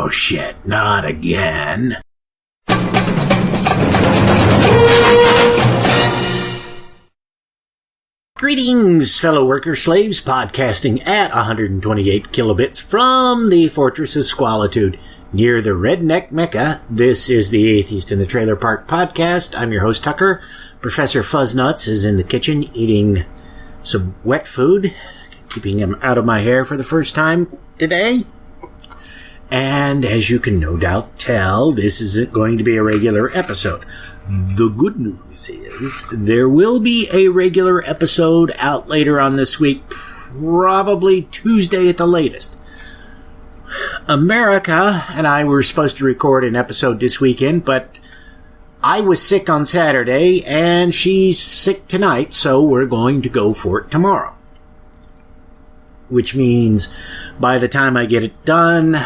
Oh shit, not again. Greetings, fellow worker slaves, podcasting at 128 kilobits from the Fortress of Squalitude, near the Redneck Mecca. This is the Atheist in the Trailer Park podcast. I'm your host, Tucker. Professor Fuzznuts is in the kitchen eating some wet food, keeping him out of my hair for the first time today. And as you can no doubt tell, this isn't going to be a regular episode. The good news is there will be a regular episode out later on this week, probably Tuesday at the latest. America and I were supposed to record an episode this weekend, but I was sick on Saturday and she's sick tonight, so we're going to go for it tomorrow. Which means by the time I get it done,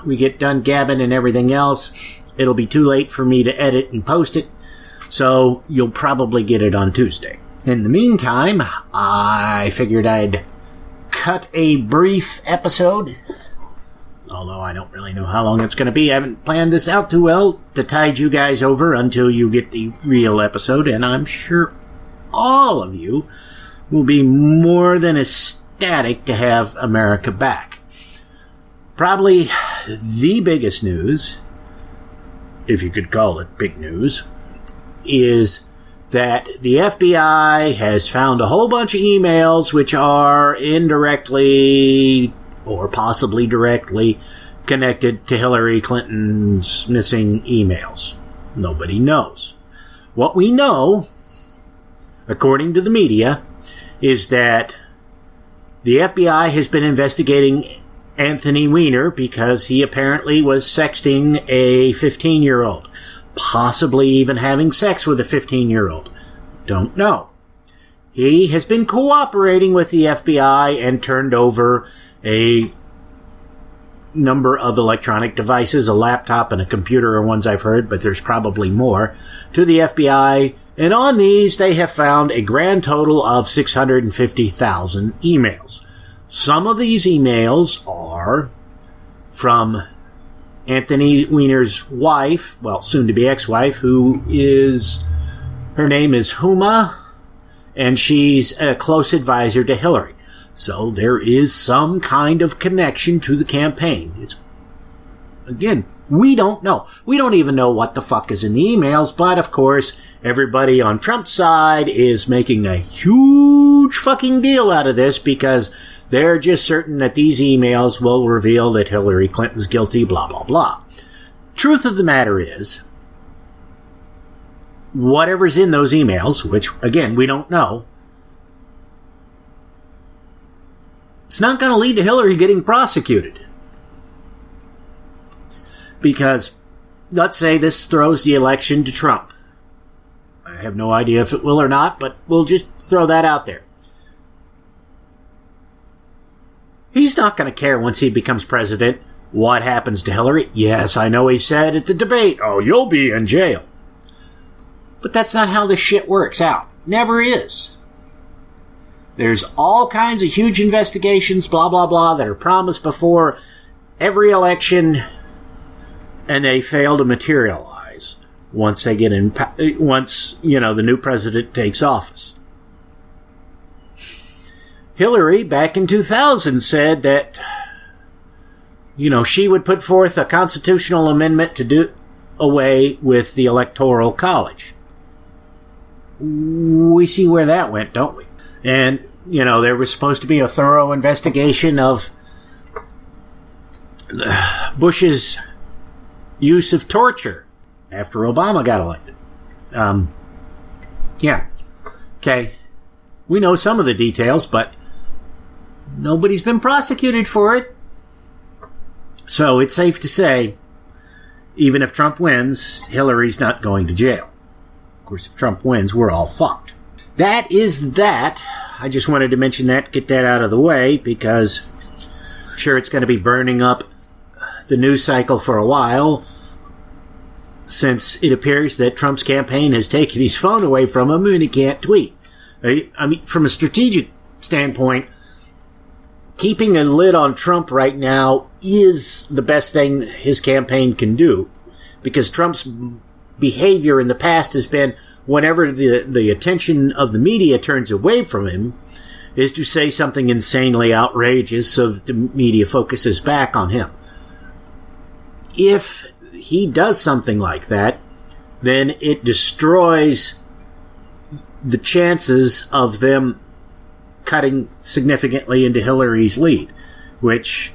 we get done gabbing and everything else, it'll be too late for me to edit and post it. So you'll probably get it on Tuesday. In the meantime, I figured I'd cut a brief episode, although I don't really know how long it's going to be. I haven't planned this out too well to tide you guys over until you get the real episode, and I'm sure all of you will be more than ecstatic to have America back. Probably the biggest news, if you could call it big news, is that the FBI has found a whole bunch of emails which are indirectly or possibly directly connected to Hillary Clinton's missing emails. Nobody knows. What we know, according to the media, is that the FBI has been investigating Anthony Weiner because he apparently was sexting a 15-year-old. Possibly even having sex with a 15-year-old. Don't know. He has been cooperating with the FBI and turned over a number of electronic devices, a laptop and a computer are ones I've heard, but there's probably more, to the FBI. And on these, they have found a grand total of 650,000 emails. Some of these emails are from Anthony Weiner's wife, well, soon-to-be ex-wife, her name is Huma, and she's a close advisor to Hillary. So there is some kind of connection to the campaign. Again, we don't know. We don't even know what the fuck is in the emails, but of course, everybody on Trump's side is making a huge fucking deal out of this because they're just certain that these emails will reveal that Hillary Clinton's guilty, blah, blah, blah. Truth of the matter is, whatever's in those emails, which, again, we don't know, it's not going to lead to Hillary getting prosecuted. Because, let's say this throws the election to Trump. I have no idea if it will or not, but we'll just throw that out there. He's not going to care once he becomes president what happens to Hillary. Yes, I know he said at the debate, oh, you'll be in jail. But that's not how this shit works out. Never is. There's all kinds of huge investigations, blah, blah, blah, that are promised before every election, and they fail to materialize once they get in, once, the new president takes office. Hillary, back in 2000, said that, she would put forth a constitutional amendment to do away with the Electoral College. We see where that went, don't we? And, there was supposed to be a thorough investigation of Bush's use of torture after Obama got elected. Okay. We know some of the details, but nobody's been prosecuted for it. So it's safe to say, even if Trump wins, Hillary's not going to jail. Of course, if Trump wins, we're all fucked. That is that. I just wanted to mention that, get that out of the way, because I'm sure it's going to be burning up the news cycle for a while, since it appears that Trump's campaign has taken his phone away from him and he can't tweet. I mean, from a strategic standpoint, keeping a lid on Trump right now is the best thing his campaign can do, because Trump's behavior in the past has been, whenever the attention of the media turns away from him, is to say something insanely outrageous so that the media focuses back on him. If he does something like that, then it destroys the chances of them cutting significantly into Hillary's lead, which,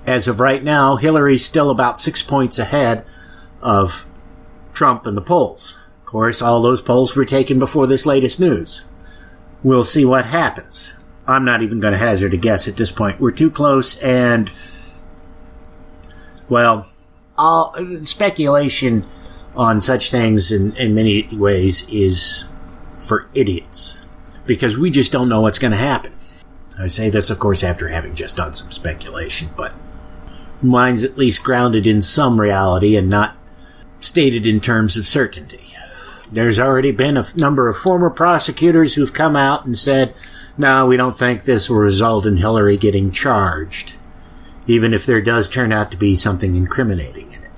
as of right now, Hillary's still about 6 points ahead of Trump in the polls. Of course, all those polls were taken before this latest news. We'll see what happens. I'm not even going to hazard a guess at this point. We're too close, and, well, speculation on such things in many ways is for idiots, because we just don't know what's going to happen. I say this, of course, after having just done some speculation, but mine's at least grounded in some reality and not stated in terms of certainty. There's already been a number of former prosecutors who've come out and said, no, we don't think this will result in Hillary getting charged, even if there does turn out to be something incriminating in it.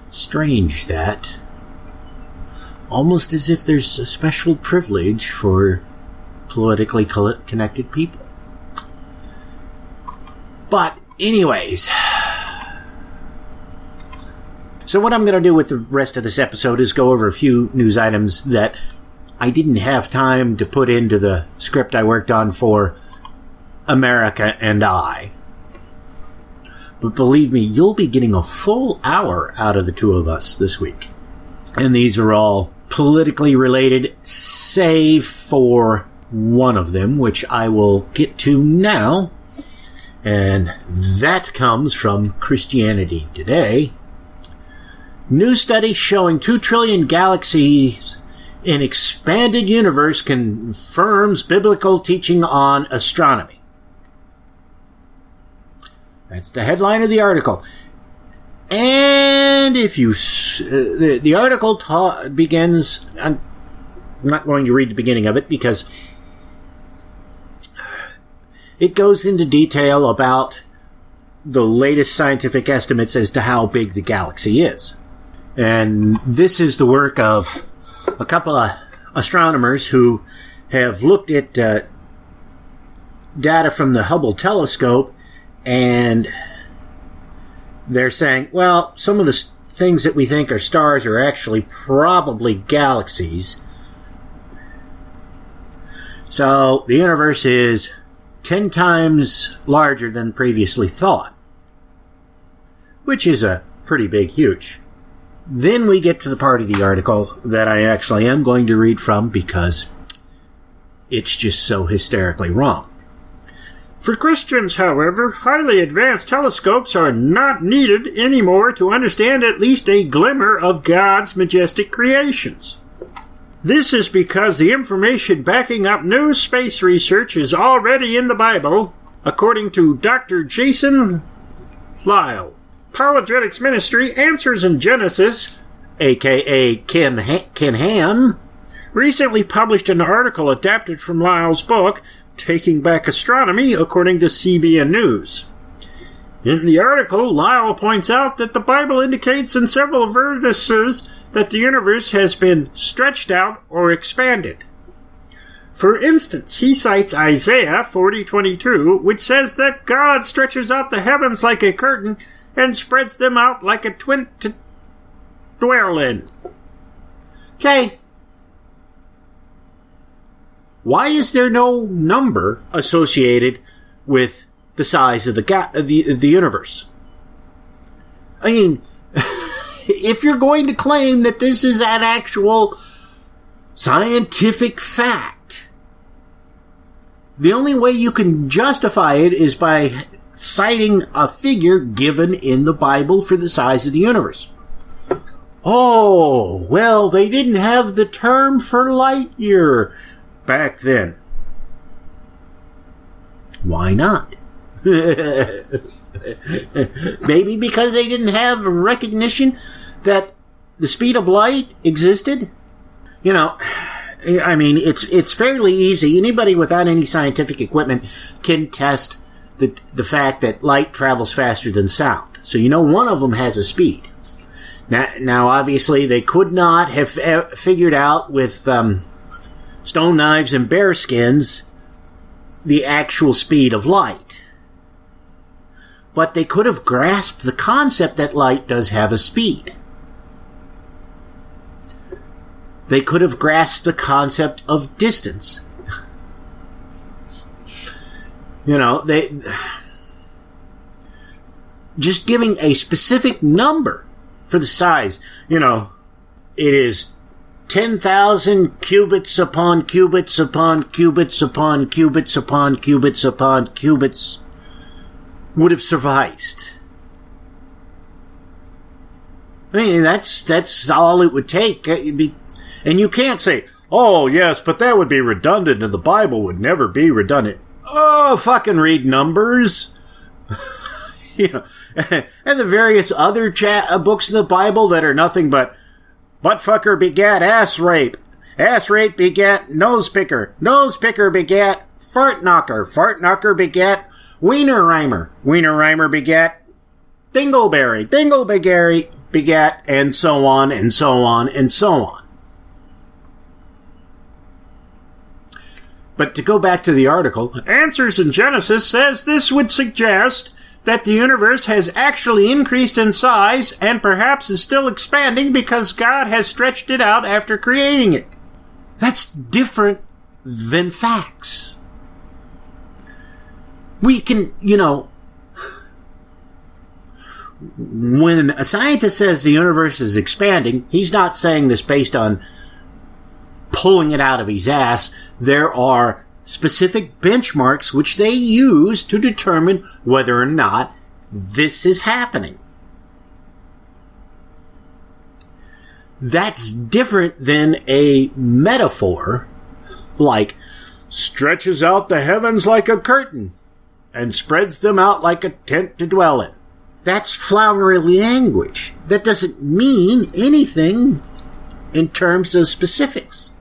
Strange, that. Almost as if there's a special privilege for politically connected people. But, anyways, so what I'm going to do with the rest of this episode is go over a few news items that I didn't have time to put into the script I worked on for America and I. But believe me, you'll be getting a full hour out of the two of us this week. And these are all politically related, save for one of them, which I will get to now. And that comes from Christianity Today. New study showing 2 trillion galaxies in expanded universe confirms biblical teaching on astronomy. That's the headline of the article. And if you... the article begins... I'm not going to read the beginning of it because it goes into detail about the latest scientific estimates as to how big the galaxy is. And this is the work of a couple of astronomers who have looked at data from the Hubble telescope, and they're saying, well, some of the things that we think are stars are actually probably galaxies. So the universe is 10 times larger than previously thought, which is a pretty big huge. Then we get to the part of the article that I actually am going to read from because it's just so hysterically wrong. For Christians, however, highly advanced telescopes are not needed anymore to understand at least a glimmer of God's majestic creations. This is because the information backing up new space research is already in the Bible, according to Dr. Jason Lyle. Apologetics Ministry Answers in Genesis, a.k.a. Ken Ham, recently published an article adapted from Lyle's book, Taking Back Astronomy, according to CBN News. In the article, Lyle points out that the Bible indicates in several verses that the universe has been stretched out or expanded. For instance, he cites Isaiah 40:22, which says that God stretches out the heavens like a curtain and spreads them out like a twin to dwell in. Okay. Why is there no number associated with the size of the universe? I mean, if you're going to claim that this is an actual scientific fact, the only way you can justify it is by citing a figure given in the Bible for the size of the universe. Oh, well, they didn't have the term for light year back then. Why not? Maybe because they didn't have recognition that the speed of light existed? You know, I mean, it's fairly easy. Anybody without any scientific equipment can test the fact that light travels faster than sound. So you know one of them has a speed. Now obviously, they could not have figured out with stone knives and bear skins the actual speed of light. But they could have grasped the concept that light does have a speed. They could have grasped the concept of distance. They just giving a specific number for the size. It is 10,000 cubits upon cubits upon cubits upon cubits upon cubits upon cubits would have sufficed. I mean, that's all it would take. And you can't say, oh, yes, but that would be redundant and the Bible would never be redundant. Oh, fucking read Numbers. And the various other books in the Bible that are nothing but buttfucker begat ass rape. Ass rape begat nose picker. Nose picker begat fart knocker. Fart knocker begat wiener rhymer. Wiener rhymer begat dingleberry. Dingleberry begat, and so on and so on and so on. But to go back to the article, Answers in Genesis says this would suggest that the universe has actually increased in size and perhaps is still expanding because God has stretched it out after creating it. That's different than facts. We can, when a scientist says the universe is expanding, he's not saying this based on pulling it out of his ass. There are specific benchmarks which they use to determine whether or not this is happening. That's different than a metaphor like stretches out the heavens like a curtain and spreads them out like a tent to dwell in. That's flowery language. That doesn't mean anything in terms of specifics.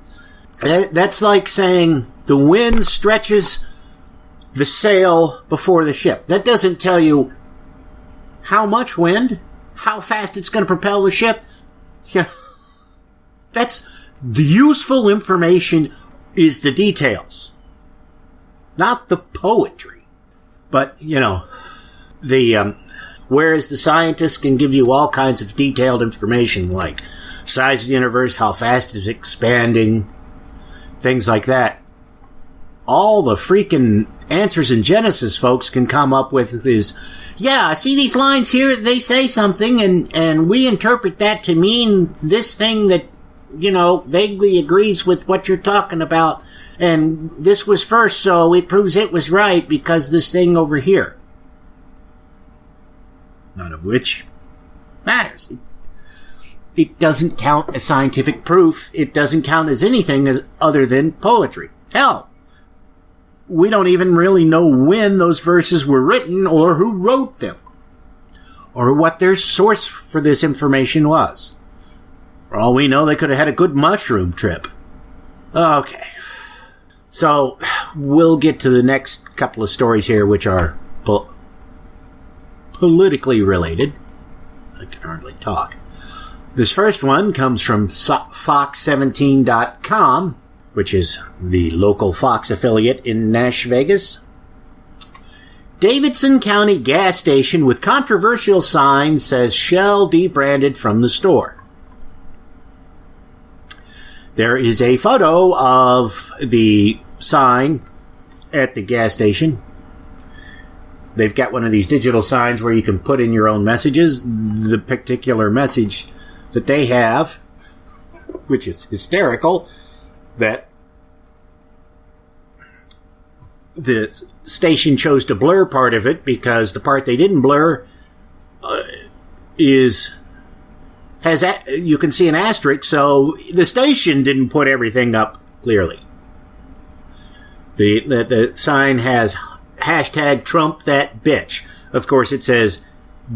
That's like saying the wind stretches the sail before the ship. That doesn't tell you how much wind, how fast it's going to propel the ship. That's the useful information is the details, not the poetry. But, whereas the scientists can give you all kinds of detailed information like size of the universe, how fast it's expanding, things like that. All the freaking Answers in Genesis folks can come up with is, yeah, I see these lines here, they say something, and we interpret that to mean this thing that, vaguely agrees with what you're talking about, and this was first, so it proves it was right because this thing over here. None of which matters. It doesn't count as scientific proof. It doesn't count as anything as other than poetry. Hell, we don't even really know when those verses were written or who wrote them or what their source for this information was. For all we know, they could have had a good mushroom trip. Okay. So, we'll get to the next couple of stories here, which are politically related. I can hardly talk. This first one comes from Fox17.com, which is the local Fox affiliate in Nash Vegas. Davidson County gas station with controversial sign says Shell debranded from the store. There is a photo of the sign at the gas station. They've got one of these digital signs where you can put in your own messages. The particular message that they have, which is hysterical, that the station chose to blur part of it because the part they didn't blur you can see an asterisk, so the station didn't put everything up clearly. The sign has hashtag Trump that bitch. Of course, it says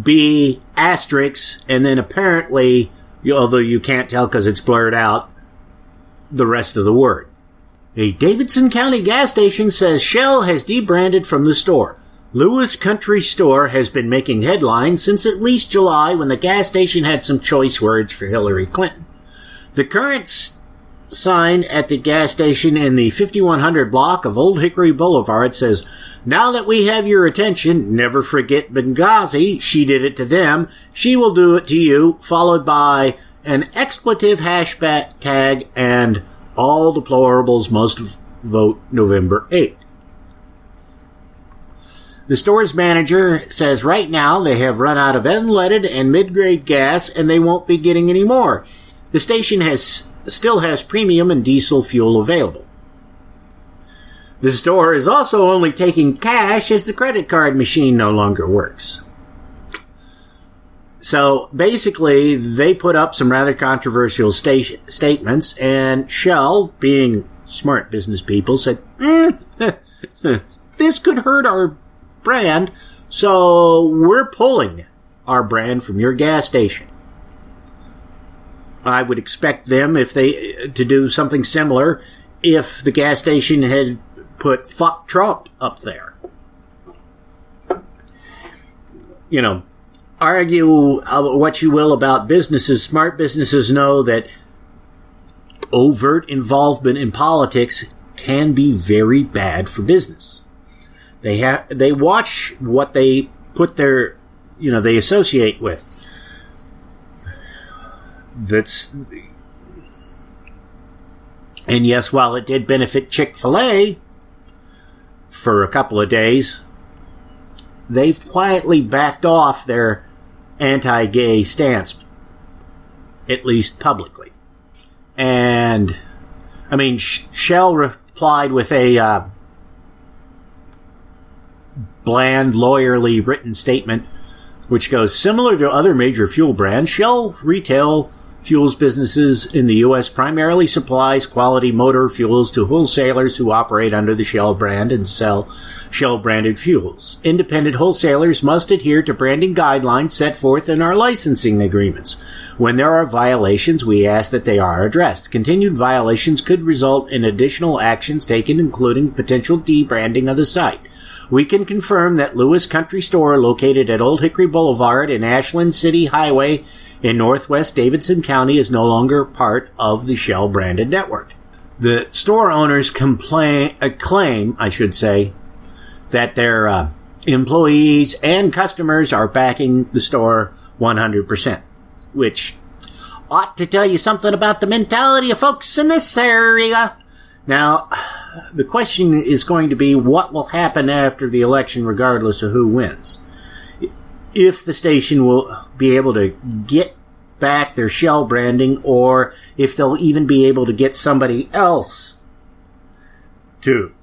B asterisk, and then apparently, although you can't tell because it's blurred out, the rest of the word. A Davidson County gas station says Shell has debranded from the store. Lewis Country Store has been making headlines since at least July, when the gas station had some choice words for Hillary Clinton. The current sign at the gas station in the 5100 block of Old Hickory Boulevard says, "Now that we have your attention, never forget Benghazi. She did it to them. She will do it to you," followed by an expletive hashtag and "all deplorables must vote November 8th. The store's manager says right now they have run out of unleaded and mid-grade gas and they won't be getting any more. The station still has premium and diesel fuel available. The store is also only taking cash as the credit card machine no longer works. So basically, they put up some rather controversial statements, and Shell, being smart business people, said, this could hurt our brand, so we're pulling our brand from your gas station. I would expect them to do something similar if the gas station had put "fuck Trump" up there. You know, argue what you will about businesses. Smart businesses know that overt involvement in politics can be very bad for business. They watch what they put they associate with. And yes, while it did benefit Chick-fil-A for a couple of days, they've quietly backed off their anti-gay stance, at least publicly. And, I mean, Shell replied with a bland, lawyerly written statement, which goes, similar to other major fuel brands, Shell retail fuels businesses in the U.S. primarily supplies quality motor fuels to wholesalers who operate under the Shell brand and sell Shell-branded fuels. Independent wholesalers must adhere to branding guidelines set forth in our licensing agreements. When there are violations, we ask that they are addressed. Continued violations could result in additional actions taken, including potential debranding of the site. We can confirm that Lewis Country Store, located at Old Hickory Boulevard and Ashland City Highway in northwest Davidson County, is no longer part of the Shell branded network. The store owners claim, that their employees and customers are backing the store 100%, which ought to tell you something about the mentality of folks in this area. Now, the question is going to be what will happen after the election, regardless of who wins. If the station will be able to get back their Shell branding, or if they'll even be able to get somebody else to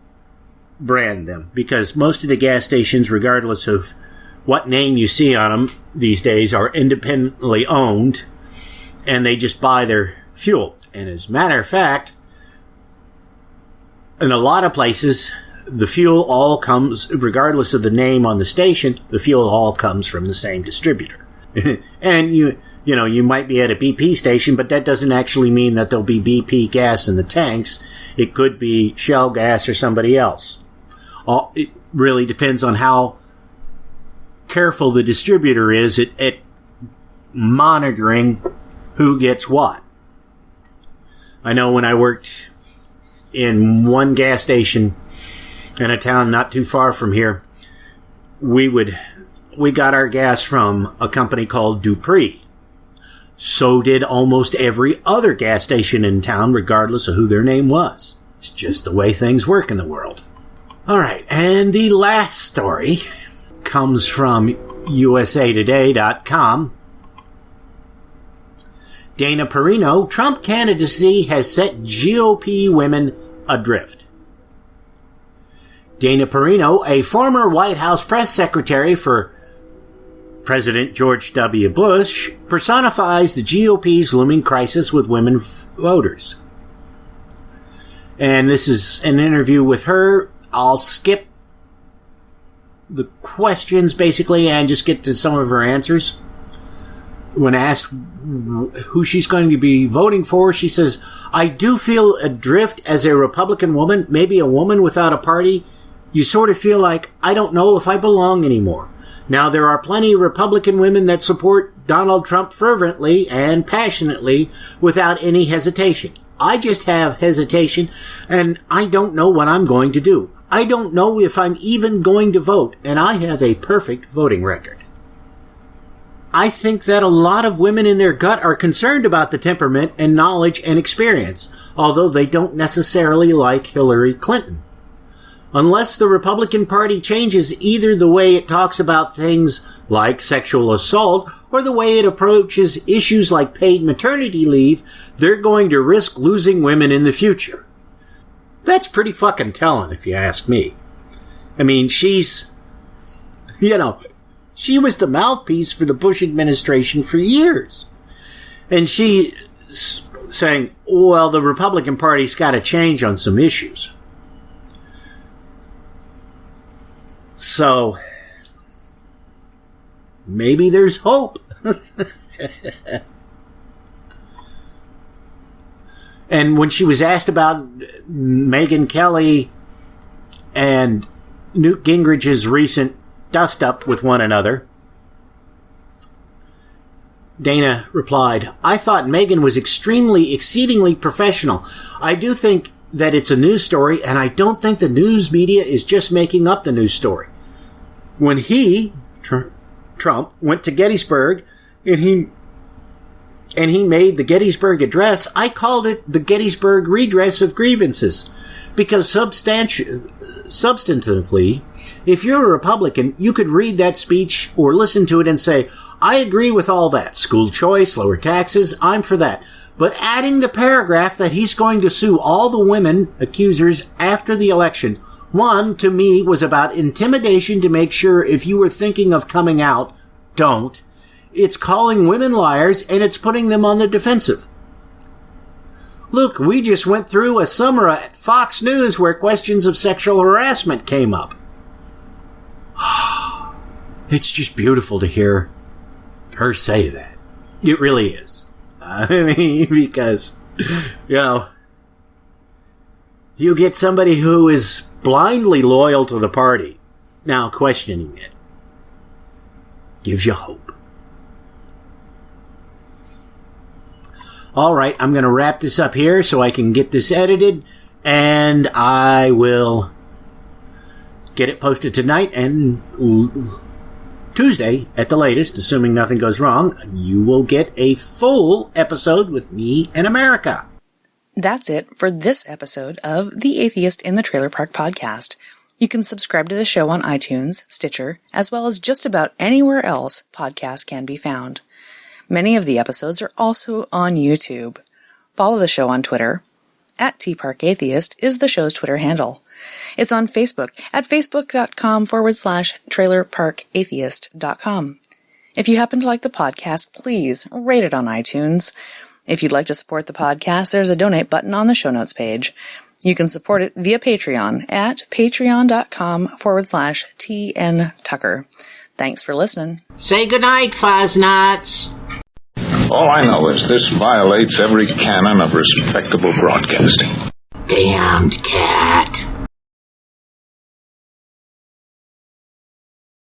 brand them. Because most of the gas stations, regardless of what name you see on them these days, are independently owned, and they just buy their fuel. And as a matter of fact, in a lot of places, the fuel all comes, regardless of the name on the station, the fuel all comes from the same distributor. And you might be at a BP station, but that doesn't actually mean that there'll be BP gas in the tanks. It could be Shell gas or somebody else. It really depends on how careful the distributor is at monitoring who gets what. I know when I worked in one gas station in a town not too far from here, we got our gas from a company called Dupree. So did almost every other gas station in town, regardless of who their name was. It's just the way things work in the world. All right, and the last story comes from usatoday.com. Dana Perino, Trump candidacy has set GOP women adrift. Dana Perino, a former White House press secretary for President George W. Bush, personifies the GOP's looming crisis with women voters. And this is an interview with her. I'll skip the questions, basically, and just get to some of her answers. when asked who she's going to be voting for, she says, I do feel adrift as a Republican woman, maybe a woman without a party. You sort of feel like, I don't know if I belong anymore. Now, there are plenty of Republican women that support Donald Trump fervently and passionately without any hesitation. I just have hesitation, and I don't know what I'm going to do. I don't know if I'm even going to vote, and I have a perfect voting record. I think that a lot of women in their gut are concerned about the temperament and knowledge and experience, although they don't necessarily like Hillary Clinton. Unless the Republican Party changes either the way it talks about things like sexual assault or the way it approaches issues like paid maternity leave, they're going to risk losing women in the future. That's pretty fucking telling, if you ask me. I mean, she's, she was the mouthpiece for the Bush administration for years. And she's saying, well, the Republican Party's got to change on some issues. So, maybe there's hope. And when she was asked about Megyn Kelly and Newt Gingrich's recent dust-up with one another, Dana replied, I thought Megyn was exceedingly professional. I do think that it's a news story, and I don't think the news media is just making up the news story. When Trump, went to Gettysburg, and he made the Gettysburg Address, I called it the Gettysburg Redress of Grievances. Because substantively, if you're a Republican, you could read that speech or listen to it and say, I agree with all that. School choice, lower taxes, I'm for that. But adding the paragraph that he's going to sue all the women accusers after the election, one, to me, was about intimidation to make sure if you were thinking of coming out, don't. It's calling women liars, and it's putting them on the defensive. Look, we just went through a summer at Fox News where questions of sexual harassment came up. It's just beautiful to hear her say that. It really is. I mean, because, you get somebody who is blindly loyal to the party, now questioning it, gives you hope. All right, I'm going to wrap this up here so I can get this edited, and I will get it posted tonight and Tuesday at the latest, assuming nothing goes wrong. You will get a full episode with me and America. That's it for this episode of The Atheist in the Trailer Park Podcast. You can subscribe to the show on iTunes, Stitcher, as well as just about anywhere else podcasts can be found. Many of the episodes are also on YouTube. Follow the show on Twitter. @TParkAtheist is the show's Twitter handle. It's on Facebook at facebook.com/trailerparkatheist.com. If you happen to like the podcast, please rate it on iTunes. If you'd like to support the podcast, there's a donate button on the show notes page. You can support it via Patreon at patreon.com/TNTucker. Thanks for listening. Say goodnight, Fosnuts. All I know is this violates every canon of respectable broadcasting. Damned cat.